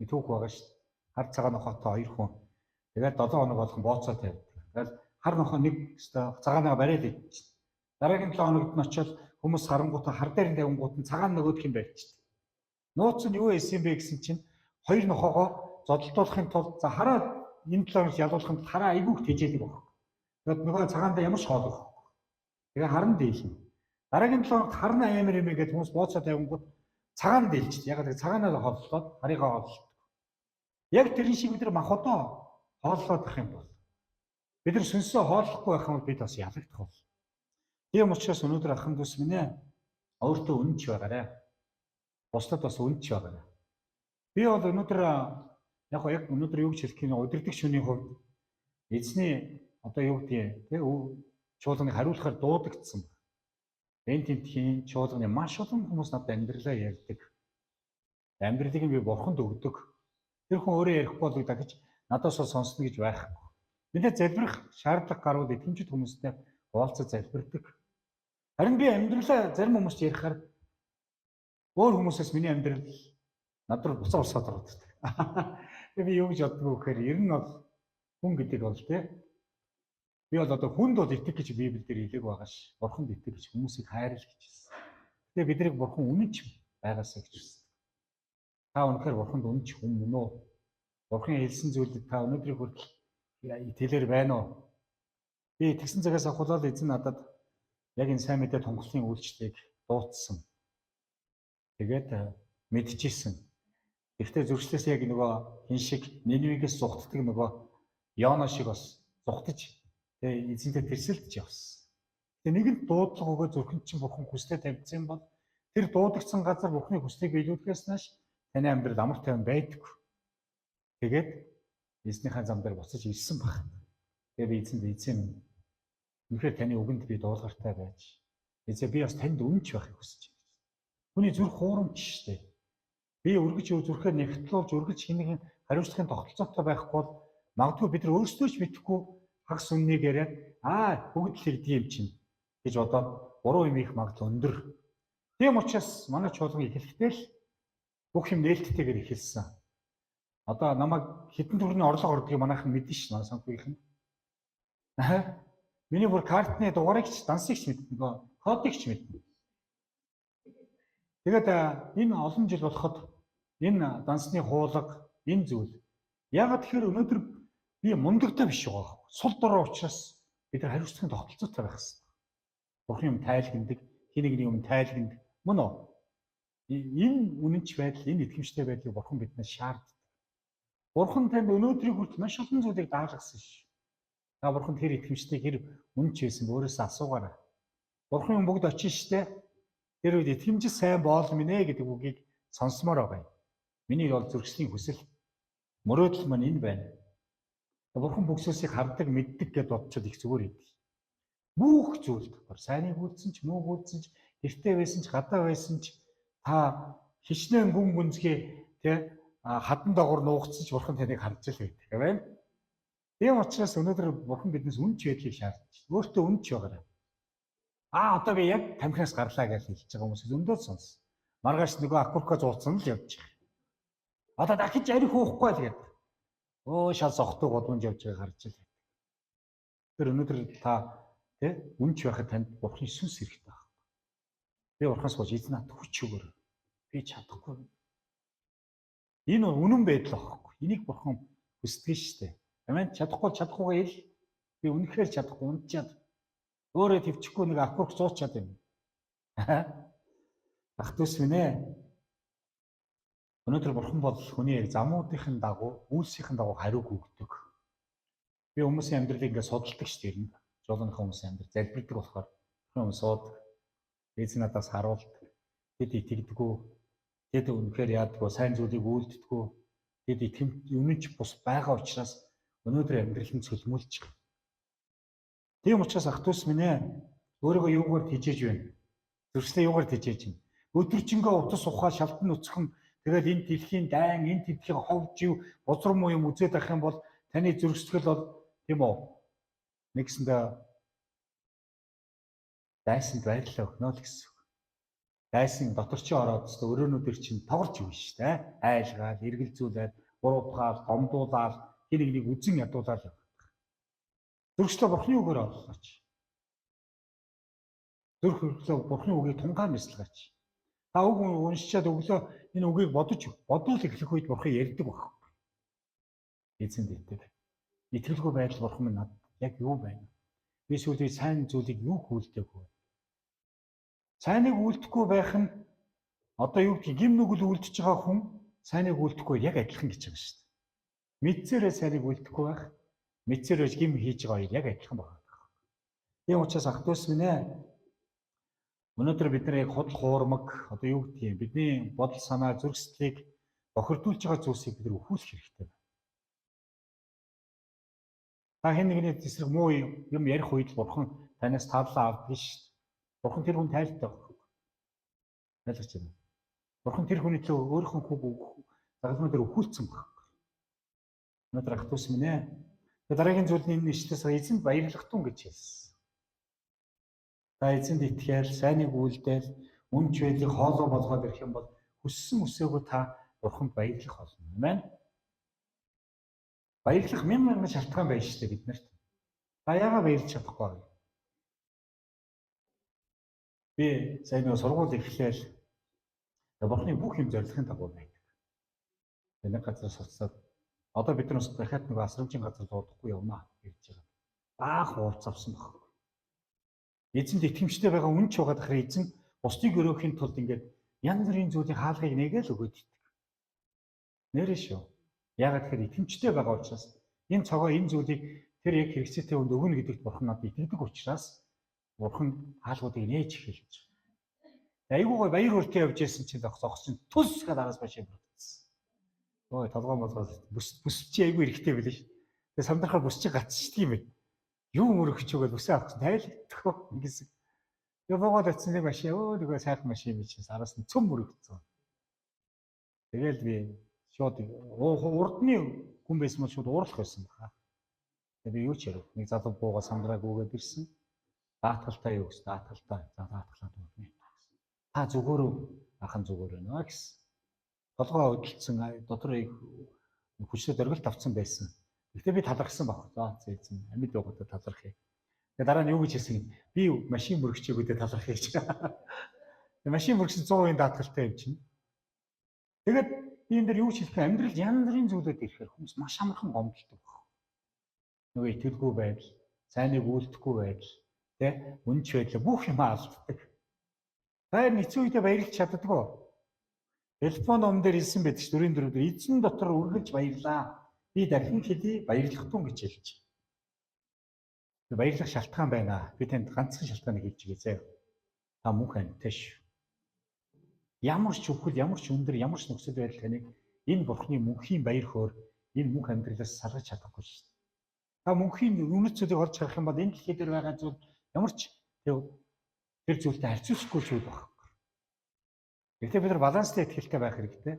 Түүх байгаа шүү дээ. Хар цагаан нохоотой хоёр хүн. Тэгээд 7 хоног болгон бооцоо тавьдаг. Тэгээд хар нохоо нэг цагаанаа бариад идчих. Дараагийн 7 хоногт нь очиод хүмүүс харангуутаа хар дээр тавингууд нь цагаан нөгөөх юм барьчих. Нууц нь юу ийсэн бэ гэсэн чинь хоёр нохоогоо зодтолдуулахын тулд за хараа энэ 7 хоногт ялуулахын тулд хараа айгүйх тэжээдэг баг. Тэгээд нөгөө цагаандаа ямар ч хоол өгөх. Тэгээд харан дийлнэ. Дараагийн 7 хоногт харна амар юм гээд хүмүүс бооцоо тавингууд цагаан дийлж. Яг тэр цагаанаа хооллоод харыгаа хооллоо. Яг тэрэн шиг бид нар махбодоо хооллоод ах юм бол бид нар сүнсөө хооллохгүй байх юм бол бид бас ялагдах бол. Тийм учраас өнөөдөр ахын дүүс минь өөртөө үнэнч байгаарай. Бусдад бас үнэнч байгаарай. Би бол өнөөдөр яг өнөөдөр юу гэж хэлэх юм удирдах шөнийн хувьд эзний одоо юу гэдэг тий чуулганыг хариулахаар дуудагдсан. Энэ тентхийн чуулганы маш олон хүмүүс надад амьдралаа ярьдаг. Амьдралыг би бурханд өгдөг. Тэр хүн өөрөө ярихгүй бол дахиж надаас сонсно гэж байхгүй. Мэдээ залбирах шаардлага гарвал итгэмжит хүмүүстэй уулзаж залбирдаг. Харин би амьдралаа зарим хүмүүст ярихаар өөр хүмүүсээс миний амьдрал надад буцаа усаад ордог. Тэгээ би юу гэж боддог вэ гэхээр ер нь бол хүн гэдэг бол тий. Би бол одоо хүнд бол итгэ гэж Библиэлд хэлээг байгаа ш. Бурханд итгэ гэж хүмүүсийг хайрлах гэж хэлсэн. Тэгээ биднийг бурхан үнэнч байгаасаа гэж хэлсэн. Та үнэхээр бурханд үнэнч хүн мөн үү? Бурхан хэлсэн зүйлд та өнөөдрийг хүртэл тэлэр байна уу? Би тэгсэн цагаас ахуулаад эзэн надад яг энэ сайн мэдээ тунгалахын үйлчлэгийг дуудсан. Тэгээд мэдчихсэн. Гэхдээ зүрхлээс яг нөгөө хин шиг Нинвигээс зугтдаг нөгөө Йона шиг бас зугтаж тэгээ эзэнтэй тэрсэлдэж явсан. Тэгээ нэгэнт дуудлага өгөө зүрхэнд чинь бурхан хүслээ тавьсан бол тэр дуудагдсан газар бурханы хүслийг биелүүлэхээс нааш таны амьдрал амар тайван байдаг. Тэгээд эзнийхээ зам дээр буцаж ирсэн баг. Тэгээ би эзэнд эзэн үнэхээр таны үгэнд би дуулгартай байж эзээ би бас танд үнэнч байхыг хүсэж байна. Хүний зүрх хуурамч штэ. Би өргөж зүрхээ нэгтлүүлж өргөж хинэгэн хариуцлагын тогтолцоотой байхгүй бол магадгүй бид нар өөрсдөө ч мэдэхгүй хагас үннийг яриад бүгд л хийдэг юм чинь гэж бодоод буруу юм их магадлал өндөр. Тийм учраас манай чуулган эхлэхдээ л бүх юм нээлттэйгээр эхэлсэн. Одоо намайг хэдэн төрлийн орлого ордгийг манайхан мэднэ ш. Манай санхүүгийнхэн. Миний бүр картны дугаарыг ч дансыг ч мэднэ. Кодыг ч мэднэ. Тэгээд энэ олон жил болоход энэ дансны хуулга, энэ зүйл ягаад тэгэхээр өнөөдөр би мундагтай биш байгаа. Сул дорой учраас бид нар хариуцлагын тогтолцоотой байх хэрэгтэй. Бурхан юм тайлгнадаг, хин нэгний юм тайлгнадаг. Мөн үү? Энэ үнэнч байдал, энэ итгэмжтэй байдлыг Бурхан биднээс шаарддаг. Бурхан танд өнөөдрийг хүртэл маш олон зүйлийг даалгасан ш. Та Бурхан тэр итгэмжтэй хэр үнэнч байсан өөрөөсөө асуугаарай. Бурхан юм бүгд очиж штэ. Тэр үед итгэмж сайн боол минь ээ гэдэг үгийг сонсомоор байгаа юм. Миний бол зүрхслийн хүсэл. Мөрөөдөл маань энэ байна. Бурхан бүгсөөсийг хардаг, мэддэг гэдээ бодцоод их зүгээр идэв. Бүх зүйлд сайныг үйлдсэн ч, мууг үйлдсэн ч, гэртээ байсан ч, гадаа байсан ч та хичнээн гүн гүнзгий тэ хадан дагуур нуугдсан ч Бурхан таныг харж л байдаг. Амен. Тийм учраас өнөөдөр Бурхан биднээс үнч байдлыг шаардаж. Өөртөө үнч байгаарай. Одоо би яг тамхинаас гарлаа гэж хэлж байгаа хүмүүсээс өндөө сонс. Маргааш нөгөө акурка зууцсан л явж байгаа. Одоо дахиж арих уухгүй л гэдэг. Шал зогтог бодвонж явж байгааг харж л байдаг. Тэр өнөөдөр та тэ үнч байхад танд Бурханы сүнс хэрэгтэй байна. Би Бурханаас гооч эзэн надад хүч өгөр. Би чадахгүй. Энэ үнэн байдал аахгүй. Энийг Бурхан хүсдэг шүү дээ. Амен. Чадахгүйгаа ил. Би үнэхээр чадахгүй, унтчаад. Өөрөө төвчгүй нэг акурк зуучаад юм. Ах дүүс минь ээ. Өнөөдөр Бурхан бол хүний яг замуудын дагуу, үйлсийн дагуу хариуг өгдөг. Би хүмүүсийн амьдралыг ингээд судалдаг шүү дээ. Жолооныхаа хүмүүсийн амьдрал залбирдаг болохоор хүмүүс суудаг. Эзэн надаас харуулдаг. Тэд итгэдэггүй. Тэд үнэхээр яадаггүй, сайн зүйлийг үйлддэггүй. Тэд итгэмж өмнөж бус байгаа учраас өнөөдөр амьдрал нь цөлмөлж байгаа. Тийм учраас ах дүүс минь ээ. Өөрийгөө юугаар тижээж байна? Зүрхсээ юугаар тижээж байна? Өдөржингөө утас ухаа шалтан нүцгэн тэгэл энэ дэлхийн дайн, энэ тэдхийн ховж ив, бузар муу юм үзээд авах юм бол таны зүрхсэтгэл бол тийм үү? Нэгсэндээ дайсанд байрлал өгнө л гэсэн. Дайсан дотор чи ороод өстө өрөөнүүдэр чинь тоглож өгнө шүү дээ. Айлгаал, эргэлзүүлээд, буруутгаал, гомдуулаад, хин нэгнийг үзэн ядуулаад явах. Зүрхсээ Бурханы үгээр олооч. Зүрхсээ Бурханы үгийг тунгаан мэслэгаач. Та үг уншичаад өглөө энэ үгийг бодвол эхлэх үед Бурхан ярьдаг баг. Эзэнд итгэв. Итгэлгүй байдал Бурхан минь надад яг юу байна? Би сүүлийн сайн зүйлийг юу хүлдээгүй. Сайныг үлдэхгүй байх нь одоо юу гэх гим нүгэл үлдчихэж байгаа хүн сайныг үлдэхгүй яг адилхан гэж байгаа шүү дээ. Мэдсээрээ сайныг үлдэхгүй байх, мэдсээрээ гим хийж байгаа хоёр яг адилхан байна. Тийм учраас ах дүүс минь ээ. Өнөөдөр бид нар яг худал хуурмаг одоо юу гэдэг юм бидний бодол санаа зүрх сэтгэлийг бохирдуулж байгаа зүйлсийг бид нар өхүүлэх хэрэгтэй байна. Та хэн нэгний эсрэг муу юм ярих үед Бурхан танаас тааллаа авдаг шүү дээ. Бурхан тэр хүн тайлбартай байна. Ойлгож байна. Бурхан тэр хүний төлөө өөрийнхөө хүүг загалмай дээр өхүүлсэн байна. Өнөөдөр ах дүүс минь ээ. Дараагийн зүйл нь энэ нэшлээс эзэнд баярлах тун гэж хэлсэн. Та эзэнд итгээл, сайныг үйлдээл, үнч байдлыг хоолой болгоод ирэх юм бол хүссэн үсээгөө та Бурханд баярлах болно. Амен. Баярлах мянган шалтгаан байна шүү дээ биднэрт. Та яагаад баярлж чадахгүй вэ? Би сайн нэг сургууль эхлээл Бурханы бүх юм зорилгын дагуу байдаг. Нэг газар суцсаад одоо бид нар дахиад нэг асрамжийн газар дуудахгүй явнаа гэж байгаа. Баах уулз авсан баг. Эзэнд итгэмжтэй байгаа үнч байгаа дахир эзэн бусдыг өрөөхийн тулд ингээд янз бүрийн зүйлийн хаалгыг нэгээл өгөөд иддэг. Нэрээ шүү. Яагаад тэгэхээр итгэмжтэй байгаа учраас энэ цогоо энэ зүйлийг тэр яг хэрэгцээтэй хүнд өгнө гэдэгт Бурхан надад итгэдэг учраас Бурхан хаалгуудыг нээж эхэлж. Айгуугой баяр хүртээ явж байсан чинь зогсоох чинь түс гэдэг араас башаа бүрдсэн. Ой толгой молгоо бүс чи айгүй эрэхтэй байлээ шүү. Тэгээ самдрахаар бүс чи гацчих тийм ээ. Юу мөрөгч өгөөл үсээ авах тайлбарлах ингэсэн. Тэгээ богоод очсон нэг машин нөгөө сайхан машин юм чинь араас нь цөм мөрөгцсөн. Тэгээл би шууд урдны хүн байсан бол шууд уурлах байсан баха. Тэгээ би юу ч ярив. Нэг залуу бууга самдраг өгөөд ирсэн. Даатгалтай юу гэсэн даатгалтай. За даатгалаад өгнө. Та зүгээр ахын зүгээр байна гэсэн. Толгоо хөдөлсөн дотор хүчтэй дөргөлт авсан байсан. Гэхдээ би талархсан баг. За зээзэн амьд байгуудад талархъя. Тэгээ дараа нь юу гэж хэлсэн? Би машин мөрөгчөөгөөдөө талархъя гэж. Машин мөрөгсөн 100% даатгалтай юм чинь. Тэгээд би энэ дээр юу ч хэлэх вэ? Амьдрал янз бүрийн зүйлүүд ирэхээр хүмүүс маш амархан гомдолдог баг. Нөгөө итгэлгүй байдал, сайныг үйлдэхгүй байдал, тэ үнч байдал бүх юм алддаг. Баяр нэгэн үедээ баярлах чаддаггүй. Телефон ном дээр хэлсэн байдаг ш 4 дээр эзэн дотор үргэлж баярлаа. Би дахин хэлий баярлах тун гэж хэлж. Баярлах шалтгаан байна. Би танд ганцхан шалтгааныг хэлж өгье заяа. Та мөнх амьтаа шүү. Ямар ч өвхөл, ямар ч өндөр, ямар ч нөхцөл байдал таныг энэ бурхны мөнхийн баяр хөөр энэ мөнх амьдралаас салгаж чадахгүй шүү дээ. Та мөнхийн үнэт зүйлийг олж харах юм бол энэ дэлхий дээр байгаа зүйл ямар ч тэр зүйлтэй харьцуулахгүй зүйл байна. Гэхдээ бид нар баланстай итгэлтэй байх хэрэгтэй.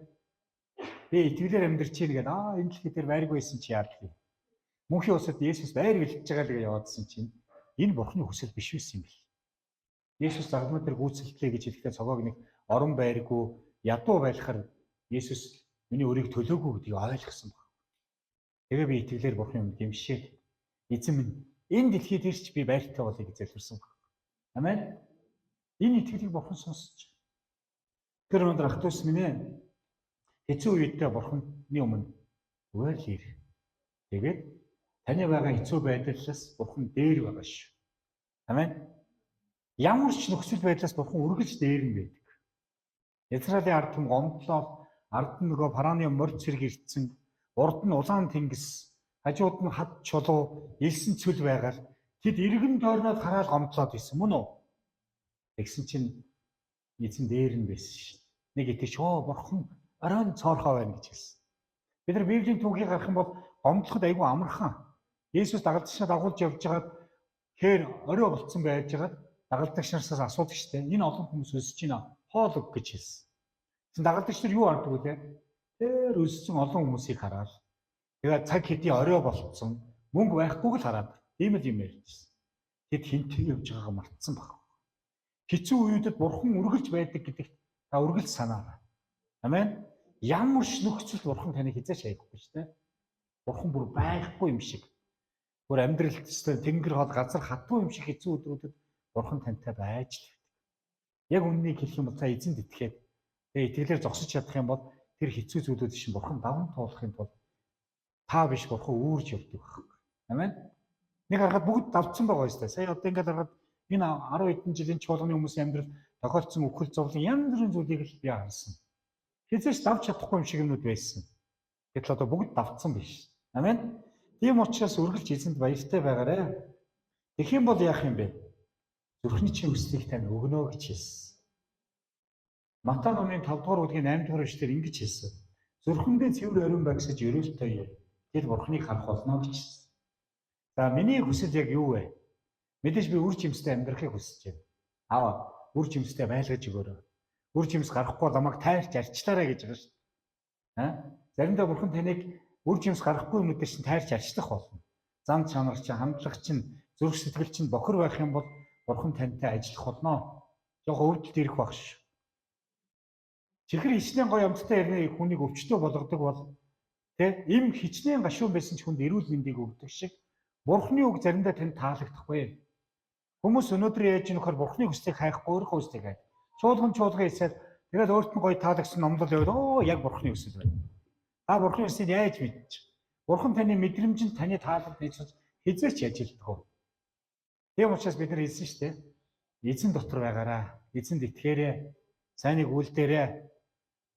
Би итгэлээр амьдарч ийн гэдэг энэ дэлхий дээр байргүй байсан чи яадаг юм. Мөнхийн усад Есүс байр бэлтэж байгаа л гэж яваадсан чинь энэ бурхны хүсэл биш байсан юм бэл. Есүс загламд дээр гүйцэлтлээ гэж хэлэхдээ цогоог нэг орон байргүй ядуу байхаар Есүс миний өрийг төлөөгүй гэдгийг ойлгосон баг. Тэгээ би итгэлээр бурхны өмнө гэмшээ. Эзэн минь энэ дэлхийд ирч би байртай болъё гэж залбирсан баг. Амен. Энэ итгэлийг бурхан сонсч. Тэр өндөр ах トゥ ус минь ээ. Хэцүү үедээ бурханы өмнө үйл ир. Тэгээд таны байгаа хэцүү байдлаас бурхан дээр байгаа шүү. Амен. Ямар ч нөхцөл байдлаас бурхан үргэлж дээр нь байдаг. Израилийн ард түмэн гомдлоо, ард нь нөгөө фараоны морд цэрэг ирсэн, урд нь улаан тэнгис, хажууд нь хад чулуу, элсэн цөл байгаад тэд иргэн тойрноод хараад гомдлоод исэн мөн үү? Тэгсэн чинь эзэн дээр нь байсан шүү. Нэг итгэж бурхан оройн цоорхоо байна гэж хэлсэн. Бид нар Библийн түүхийг харах юм бол гомдлоход айгүй амархан. Есүс дагалдагчнаа дагуулж явж байгаад хээр орой болцсон байж байгаад дагалдагч нараас асуудаг штэ. Энэ олон хүмүүс өсөж байна. Хоол өг гэж хэлсэн. Тэгсэн дагалдагч нар юу арддаг вэ? Тэр өссөн олон хүмүүсийг хараад тэгээд цаг хэдий орой болцсон мөнгө байхгүйг л хараад ийм л юм ярьжсэн. Тэд хинтээ явж байгаагаа мартсан баг. Хэцүү үеүүдэд бурхан үргэлж байдаг гэдэгт та үргэлж санаарай. Амен. Ямар ч нөхцөл бурхан таныг хязгаарч хайхгүй шүү дээ. Бурхан бүр байхгүй юм шиг. Бүр амьдралд тэнгэр хол газар хатуу юм шиг хэцүү өдрүүдэд бурхан тантай байж л байдаг. Яг үннийг хэлэх юм бол та эзэнд итгээд тэгээ итгэлээр зогсож чадах юм бол тэр хэцүү зүйлүүд шин бурхан даван туулахын тулд та биш бурхан үүрж явдаг баг. Амен. Нэг харахад бүгд давцсан байгаа шүү дээ. Сая одоо ингээд харахад энэ 10 хэдэн жилийн чуулганы хүмүүсийн амьдрал тохиолдсон өвхөл зовлон янз бүрийн зүйлийг л би харсан. Хязгаарч давж чадахгүй юм шиг юмнууд байсан. Гэтэл одоо бүгд давцсан биш. Амен. Тийм учраас үргэлж эзэнд баяртай байгаарай. Тэгэх юм бол яах юм бэ? Зүрхний чинь хүслийг тань өгнө гэж хэлсэн. Матай номын 5 дугаар бүлгийн 8 дугаар эшлэлээр ингэж хэлсэн. Зүрхэндээ цэвэр ариун багсаж өрөөлтөе. Тэр бурхныг харах болно гэж хэлсэн. За миний хүсэл яг юу вэ? Мэдээж би үр жимстэй амьдрахыг хүсэж байна. Аваа үр жимстэй байлгаж өгөөрэй. Үр жимс гарахгүй ламаг тайрч арчлаарай гэж байгаа шүү дээ. Заримдаа бурхан таныг үр жимс гарахгүй юмнууд чинь тайрч арчлах болно. Зам чанар чинь, хандлага чинь, зүрх сэтгэл чинь бохор байх юм бол бурхан тантай ажиллах болно. Жохо өвдөлт ирэх баг ш. Чихэр хичнээн гоё амттай ярины хүнийг өвчтөө болгодог бол им хичнээн гашуун байсан ч хүнд эрүүл мэндийг өгдөг шиг бурханы үг заримдаа танд таалагдахгүй. Хүмүүс өнөөдөр яаж нөхөр бурханы хүслийг хайхгүй өөрийнхөө хүслийг хай. Чуулган хийсэл тэгээд өөрт нь гоё таалагсан номлол яваад яг бурханы хүсэл байна. Та бурханы хүслийг яаж мэдчих? Бурхан таны мэдрэмжинд таны таалал нэгж хизээч ажилтдаг. Тийм учраас бид нар хэлсэн шүү дээ. Эзэн дотор байгаараа, эзэнд итгээрэй, сайныг үйлдээрэй.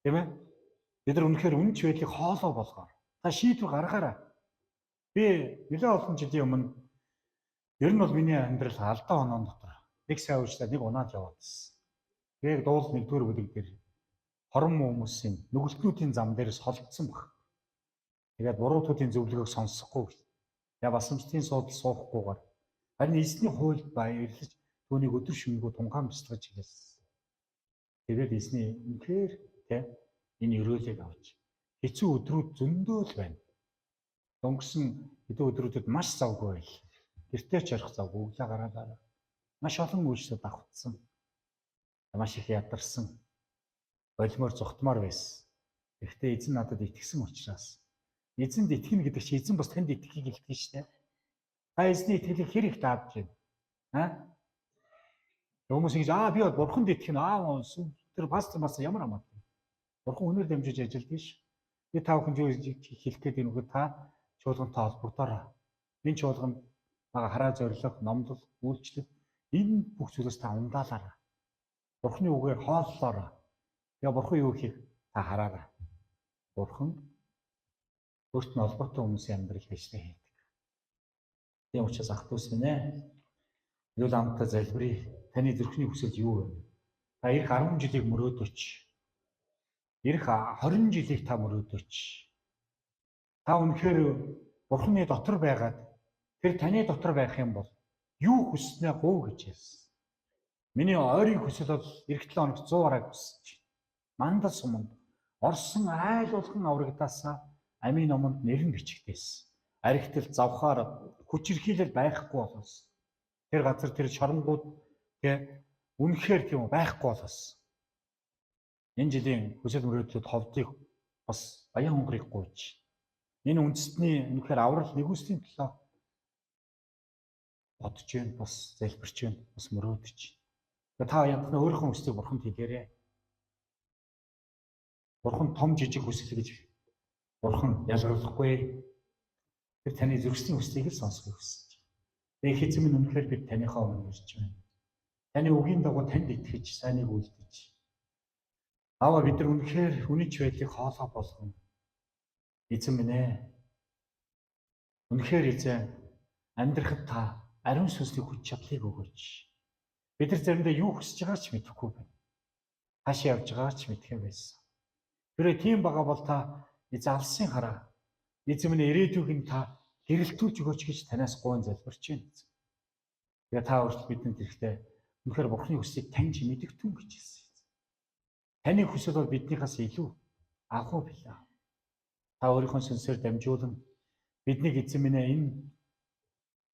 Тийм ээ? Бид нар үнэхээр үнэнч байдлыг хоолой болгоо. Та шийдвэр гаргаарай. Би нэлээд олон жилийн өмнө ер нь бол миний амьдрал алдаа оноон дотор нэг сая уучлаа нэг унаад яваад байсан. Тэгээд дуул 1-р бүлэг дээр хорон хүмүүсийн нүгэлтнүүдийн зам дээрээс холдсон баг. Тэгээд буруутуудын зөвлөгөөг сонсохгүй. Я басамжтын суудал суухгүйгээр харин эзний хуульд баярлаж түүнийг өдөр шөнөгүй тунгаан бяцлагаж хэлсэн. Тэгээд эзний үнэхээр энэ өрөөлийг авч хэцүү өдрүүд зөндөө л байна. Өнгөрсөн хэдэн өдрүүдэд маш завгүй байл. Гэртээ ч орох завгүй өглөө гараад маш олон үйлчлүүд давхцсан. Маш их ядарсан. Олимоор зүхтмаар байсан. Гэхдээ эзэн надад итгэсэн учраас эзэнд итгэнэ гэдэг чинь эзэн бас танд итгэхийг илтгэж штэ. Та эзний итгэлийг хэр их даадж байна? Хүмүүс ингэж би бурханд итгэх нь тэр пастор ямар амартай. Бурхан өнөр дамжиж ажилддаг ш. Би та бүхэнд юу хэлэх гээд байна вэ? Та чуулгантай холбогдоорой. Энэ чуулганд хараа зориг, номлол, үйлчлэл энэ бүх зүйлээс та ундаалаарай. Бурханы үгээр хооллоорой. Тэгээ бурхан юу хийх та хараарай. Бурхан өөрт нь холбоотой хүмүүсийн амьдрал хэвштэй хийдэг. Тийм учраас ах дүүс минь ээ. Юу ламтай залбирая. Таны зүрхний хүсэл юу вэ? Та ирэх 10 жилийг мөрөөдөж. Ирэх 20 жилийг та мөрөөдөж. Та үнэхээр Бурханы дотор байгаад тэр таны дотор байх юм бол юу хүснээ гоо гэж хэлсэн. Миний ойрын хүсэл бол эх 7 хоногт 100 гараг хүсэж байна. Мандал суманд орсон айл болгон аврагдаасаа амийн номонд нэрэн бичигдээсэн. Архитект завхаар хүчирхийлэл байхгүй болоос. Тэр газар тэр шоронгууд үнэхээр тийм байхгүй болоос. Энэ жилийн хүсэл мөрөөдлөд ховдыг бас баян хонхрыг гуйж. Энэ үндэстний үнэхээр аврал нэгүслийн төлөө бодож байна, бас залбирч байна, бас мөрөөдөж. Тэгээ та янзны өөрийнхөө хүслийг бурханд хэлээрэй. Бурхан том жижиг хүсэл гэж бурхан ялгарлахгүй. Тэр таны зүрхсний хүслийг л сонсохыг хүсэж. Тэгээ эзэм минь үнэхээр бид таныхаа өмнө ирж байна. Таны үгийн дагуу танд итгэж, сайныг үлдэж. Аава бид нар үнэхээр үнэнч байдлыг хоолой болгоно. Эзэм минь ээ. Үнэхээр эзэн амьдрахад та ариун сүнсний хүч чадлыг өгөөч. Бид нар заримдаа юу хүсэж байгааг ч мэдэхгүй байна. Хаашаа явж байгааг ч мэдэхгүй байсан. Тэрээ тийм байгаа бол та эзэн алсын хараа. Эзэм минь ирээдүйг нь та гэрэлтүүлж өгөөч гэж танаас гуйн залбирч байна. Тэгээ та өөрт бидэнд ирэхдээ үнэхээр бурхны хүслийг таньж мэдэгтэн гэж хэлсэн. Таны хүсэл бол биднийхээс илүү агуу билээ. Та өөрийнхөө сүнсээр дамжуулан бидний эзэн минь энэ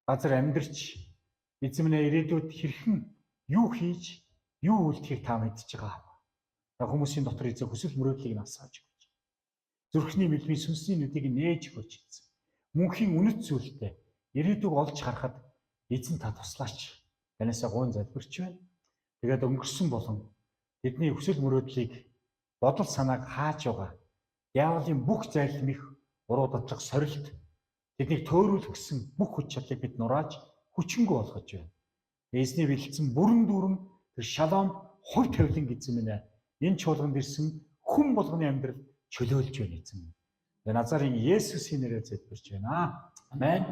газар амьдарч эзэн минь ирээдүйд хэрхэн юу хийж, юу үлдэхийг та мэдж байгаа. Та хүмүүсийн дотор эзэн хүсэл мөрөөдлийг насааж өгч. Зүрхний мэлмийн сүнсний нүдийг нээж өгч эзэн. Мөнхийн үнэт зүйлтэй ирээдүйг олж харахад эзэн та туслаач. Танаас гуйн залбирч байна. Тэгээд өнгөрсөн болон бидний хүсэл мөрөөдлийг бодол санааг хааж байгаа. Диаволын бүх зайлмих уруу дадлах сорилт тэднийг төөрүүлэх гэсэн бүх хүч чадлыг бид нурааж хүчингү болгож байна. Эзний бэлдсэн бүрэн дүүрэн тэр шалом хувь тавилан эзэн минь энэ чуулганд ирсэн хүн болгоны амьдрал чөлөөлж байна эзэн. Назарын Есүсийн нэрээр залбирч байна. Амен.